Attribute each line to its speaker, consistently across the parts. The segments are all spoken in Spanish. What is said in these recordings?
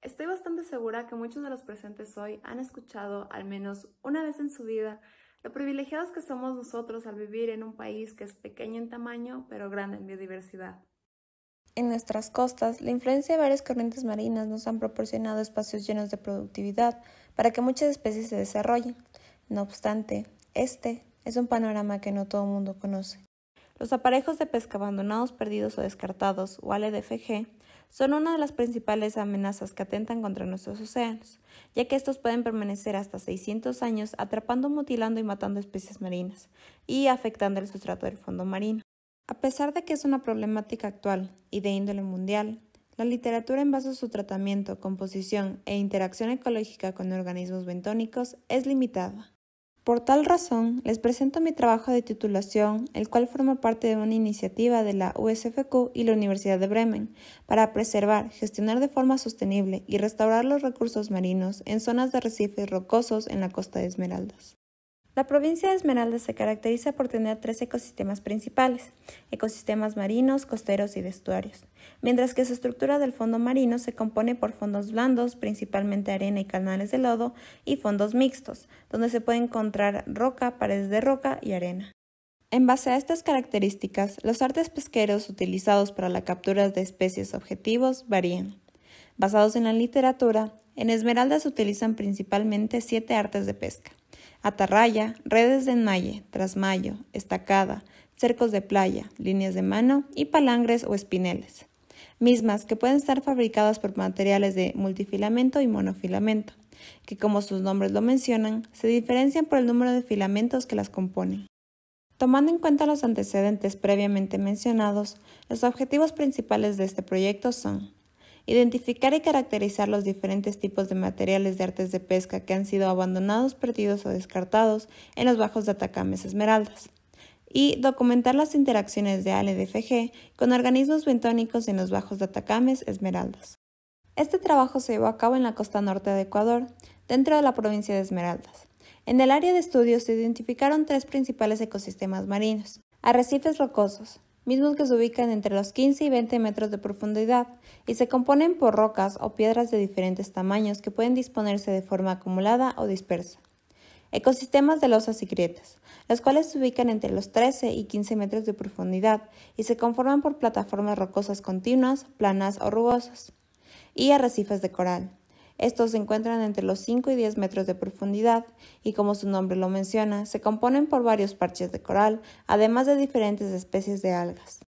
Speaker 1: Estoy bastante segura que muchos de los presentes hoy han escuchado, al menos una vez en su vida, lo privilegiados que somos nosotros al vivir en un país que es pequeño en tamaño, pero grande en biodiversidad.
Speaker 2: En nuestras costas, la influencia de varias corrientes marinas nos han proporcionado espacios llenos de productividad para que muchas especies se desarrollen. No obstante, este es un panorama que no todo el mundo conoce. Los aparejos de pesca abandonados, perdidos o descartados, o ALDFG, son una de las principales amenazas que atentan contra nuestros océanos, ya que estos pueden permanecer hasta 600 años atrapando, mutilando y matando especies marinas, y afectando el sustrato del fondo marino. A pesar de que es una problemática actual y de índole mundial, la literatura en base a su tratamiento, composición e interacción ecológica con organismos bentónicos es limitada. Por tal razón, les presento mi trabajo de titulación, el cual forma parte de una iniciativa de la USFQ y la Universidad de Bremen para preservar, gestionar de forma sostenible y restaurar los recursos marinos en zonas de arrecifes rocosos en la costa de Esmeraldas. La provincia de Esmeraldas se caracteriza por tener 3 ecosistemas principales, ecosistemas marinos, costeros y de estuarios, mientras que su estructura del fondo marino se compone por fondos blandos, principalmente arena y canales de lodo, y fondos mixtos, donde se puede encontrar roca, paredes de roca y arena. En base a estas características, los artes pesqueros utilizados para la captura de especies objetivos varían. Basados en la literatura, en Esmeraldas se utilizan principalmente 7 artes de pesca: atarraya, redes de enmalle, trasmayo, estacada, cercos de playa, líneas de mano y palangres o espineles, mismas que pueden estar fabricadas por materiales de multifilamento y monofilamento, que como sus nombres lo mencionan, se diferencian por el número de filamentos que las componen. Tomando en cuenta los antecedentes previamente mencionados, los objetivos principales de este proyecto son: identificar y caracterizar los diferentes tipos de materiales de artes de pesca que han sido abandonados, perdidos o descartados en los bajos de Atacames Esmeraldas, y documentar las interacciones de ALDFG con organismos bentónicos en los bajos de Atacames Esmeraldas. Este trabajo se llevó a cabo en la costa norte de Ecuador, dentro de la provincia de Esmeraldas. En el área de estudio se identificaron 3 principales ecosistemas marinos: arrecifes rocosos, mismos que se ubican entre los 15 y 20 metros de profundidad y se componen por rocas o piedras de diferentes tamaños que pueden disponerse de forma acumulada o dispersa. Ecosistemas de losas y grietas, los cuales se ubican entre los 13 y 15 metros de profundidad y se conforman por plataformas rocosas continuas, planas o rugosas. Y arrecifes de coral. Estos se encuentran entre los 5 y 10 metros de profundidad y, como su nombre lo menciona, se componen por varios parches de coral, además de diferentes especies de algas.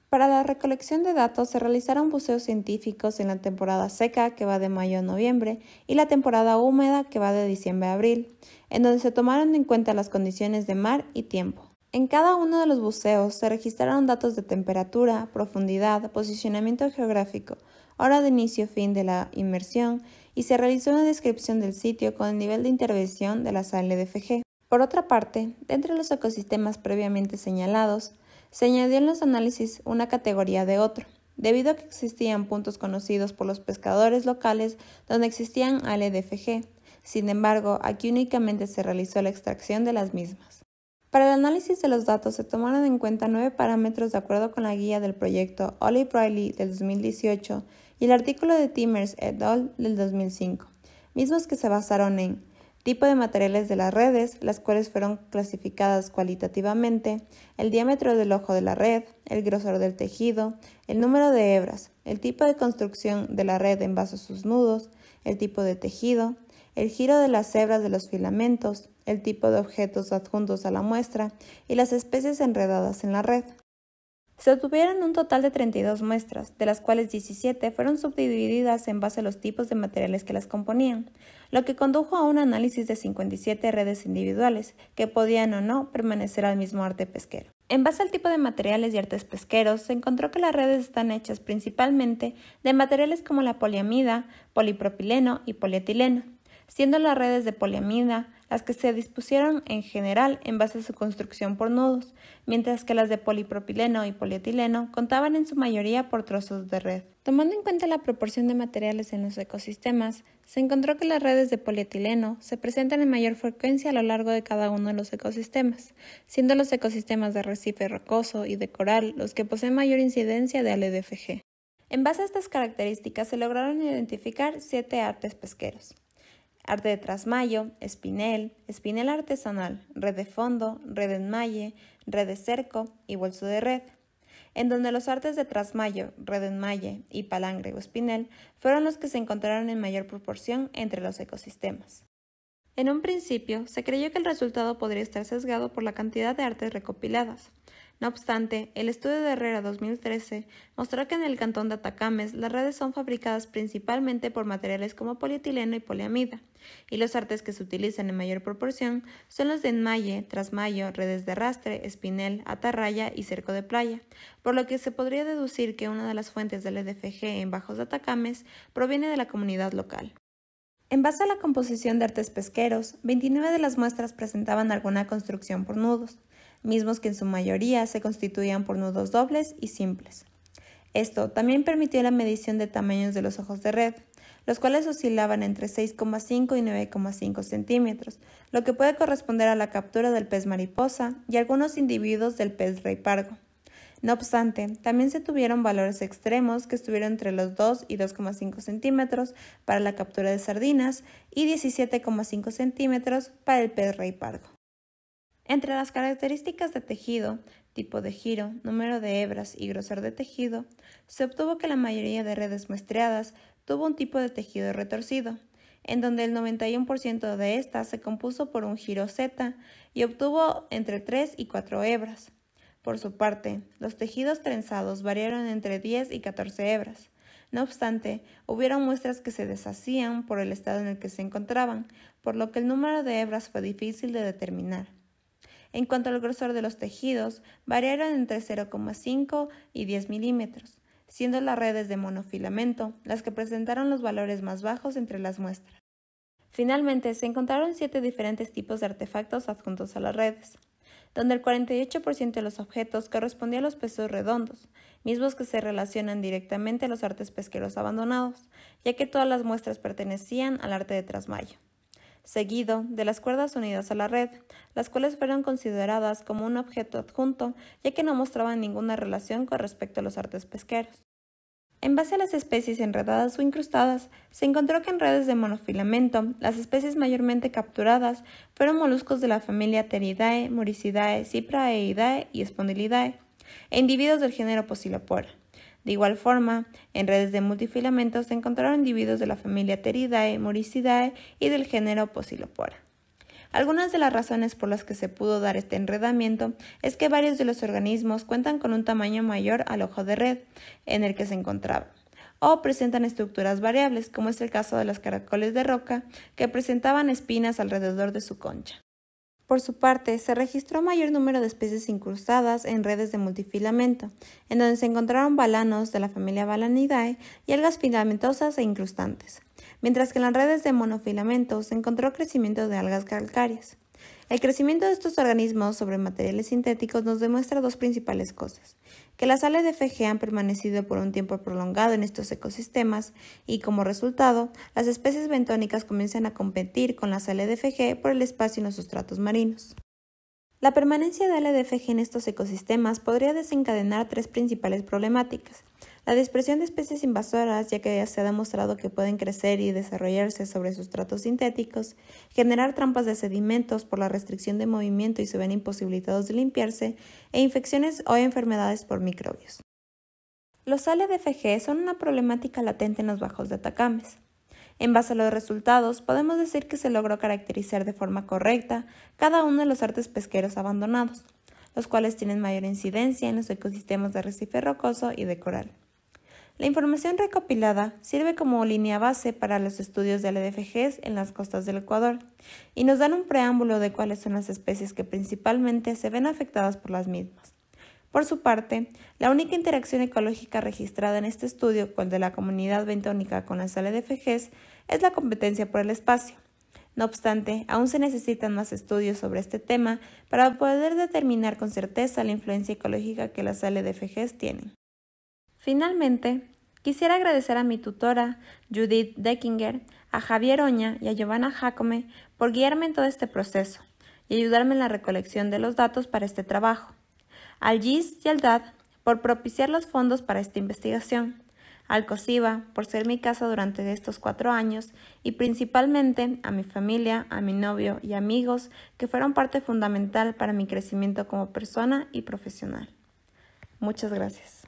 Speaker 2: Para la recolección de datos se realizaron buceos científicos en la temporada seca, que va de mayo a noviembre, y la temporada húmeda, que va de diciembre a abril, en donde se tomaron en cuenta las condiciones de mar y tiempo. En cada uno de los buceos se registraron datos de temperatura, profundidad, posicionamiento geográfico, hora de inicio-fin de la inmersión y se realizó una descripción del sitio con el nivel de intervención de las ALDFG. Por otra parte, dentro de los ecosistemas previamente señalados, se añadió en los análisis una categoría de otro, debido a que existían puntos conocidos por los pescadores locales donde existían ALDFG. Sin embargo, aquí únicamente se realizó la extracción de las mismas. Para el análisis de los datos se tomaron en cuenta 9 parámetros de acuerdo con la guía del proyecto Olive Riley del 2018 y el artículo de Timmers et al. Del 2005, mismos que se basaron en tipo de materiales de las redes, las cuales fueron clasificadas cualitativamente, el diámetro del ojo de la red, el grosor del tejido, el número de hebras, el tipo de construcción de la red en base a sus nudos, el tipo de tejido, el giro de las hebras de los filamentos, el tipo de objetos adjuntos a la muestra y las especies enredadas en la red. Se obtuvieron un total de 32 muestras, de las cuales 17 fueron subdivididas en base a los tipos de materiales que las componían, lo que condujo a un análisis de 57 redes individuales, que podían o no permanecer al mismo arte pesquero. En base al tipo de materiales y artes pesqueros, se encontró que las redes están hechas principalmente de materiales como la poliamida, polipropileno y polietileno, siendo las redes de poliamida las que se dispusieron en general en base a su construcción por nudos, mientras que las de polipropileno y polietileno contaban en su mayoría por trozos de red. Tomando en cuenta la proporción de materiales en los ecosistemas, se encontró que las redes de polietileno se presentan en mayor frecuencia a lo largo de cada uno de los ecosistemas, siendo los ecosistemas de arrecife rocoso y de coral los que poseen mayor incidencia de ALDFG. En base a estas características se lograron identificar 7 artes pesqueros: arte de trasmayo, espinel, espinel artesanal, red de fondo, red de enmalle, red de cerco y bolso de red, en donde los artes de trasmayo, red de enmalle y palangre o espinel fueron los que se encontraron en mayor proporción entre los ecosistemas. En un principio, se creyó que el resultado podría estar sesgado por la cantidad de artes recopiladas. No obstante, el estudio de Herrera 2013 mostró que en el cantón de Atacames las redes son fabricadas principalmente por materiales como polietileno y poliamida, y los artes que se utilizan en mayor proporción son los de enmalle, trasmayo, redes de arrastre, espinel, atarraya y cerco de playa, por lo que se podría deducir que una de las fuentes del EDFG en Bajos de Atacames proviene de la comunidad local. En base a la composición de artes pesqueros, 29 de las muestras presentaban alguna construcción por nudos, mismos que en su mayoría se constituían por nudos dobles y simples. Esto también permitió la medición de tamaños de los ojos de red, los cuales oscilaban entre 6,5 y 9,5 centímetros, lo que puede corresponder a la captura del pez mariposa y algunos individuos del pez rey pargo. No obstante, también se tuvieron valores extremos que estuvieron entre los 2 y 2,5 centímetros para la captura de sardinas y 17,5 centímetros para el pez rey pargo. Entre las características de tejido, tipo de giro, número de hebras y grosor de tejido, se obtuvo que la mayoría de redes muestreadas tuvo un tipo de tejido retorcido, en donde el 91% de estas se compuso por un giro Z y obtuvo entre 3 y 4 hebras. Por su parte, los tejidos trenzados variaron entre 10 y 14 hebras. No obstante, hubieron muestras que se deshacían por el estado en el que se encontraban, por lo que el número de hebras fue difícil de determinar. En cuanto al grosor de los tejidos, variaron entre 0,5 y 10 milímetros, siendo las redes de monofilamento las que presentaron los valores más bajos entre las muestras. Finalmente, se encontraron 7 diferentes tipos de artefactos adjuntos a las redes, donde el 48% de los objetos correspondía a los peces redondos, mismos que se relacionan directamente a los artes pesqueros abandonados, ya que todas las muestras pertenecían al arte de trasmayo, seguido de las cuerdas unidas a la red, las cuales fueron consideradas como un objeto adjunto, ya que no mostraban ninguna relación con respecto a los artes pesqueros. En base a las especies enredadas o incrustadas, se encontró que en redes de monofilamento, las especies mayormente capturadas fueron moluscos de la familia Pteridae, Muricidae, Cypraeidae y Spondilidae, e individuos del género Posilopora. De igual forma, en redes de multifilamentos se encontraron individuos de la familia Pteridae, Muricidae y del género Posilopora. Algunas de las razones por las que se pudo dar este enredamiento es que varios de los organismos cuentan con un tamaño mayor al ojo de red en el que se encontraban, o presentan estructuras variables, como es el caso de los caracoles de roca, que presentaban espinas alrededor de su concha. Por su parte, se registró mayor número de especies incrustadas en redes de multifilamento, en donde se encontraron balanos de la familia Balanidae y algas filamentosas e incrustantes, mientras que en las redes de monofilamento se encontró crecimiento de algas calcáreas. El crecimiento de estos organismos sobre materiales sintéticos nos demuestra dos principales cosas: que las sales de FG han permanecido por un tiempo prolongado en estos ecosistemas y, como resultado, las especies bentónicas comienzan a competir con las sales de FG por el espacio en los sustratos marinos. La permanencia de LDFG en estos ecosistemas podría desencadenar 3 principales problemáticas: la dispersión de especies invasoras, ya que ya se ha demostrado que pueden crecer y desarrollarse sobre sustratos sintéticos, generar trampas de sedimentos por la restricción de movimiento y se ven imposibilitados de limpiarse, e infecciones o enfermedades por microbios. Los LDFG son una problemática latente en los bajos de Atacames. En base a los resultados, podemos decir que se logró caracterizar de forma correcta cada uno de los artes pesqueros abandonados, los cuales tienen mayor incidencia en los ecosistemas de arrecife rocoso y de coral. La información recopilada sirve como línea base para los estudios de LDFGs en las costas del Ecuador y nos dan un preámbulo de cuáles son las especies que principalmente se ven afectadas por las mismas. Por su parte, la única interacción ecológica registrada en este estudio con el de la comunidad bentónica con las LDFGs es la competencia por el espacio. No obstante, aún se necesitan más estudios sobre este tema para poder determinar con certeza la influencia ecológica que las LDFGs tienen. Finalmente, quisiera agradecer a mi tutora, Judith Deckinger, a Javier Oña y a Giovanna Jacome por guiarme en todo este proceso y ayudarme en la recolección de los datos para este trabajo, al GIS y al DAD por propiciar los fondos para esta investigación, Alcosiva, por ser mi casa durante estos 4 años, y principalmente a mi familia, a mi novio y amigos que fueron parte fundamental para mi crecimiento como persona y profesional. Muchas gracias.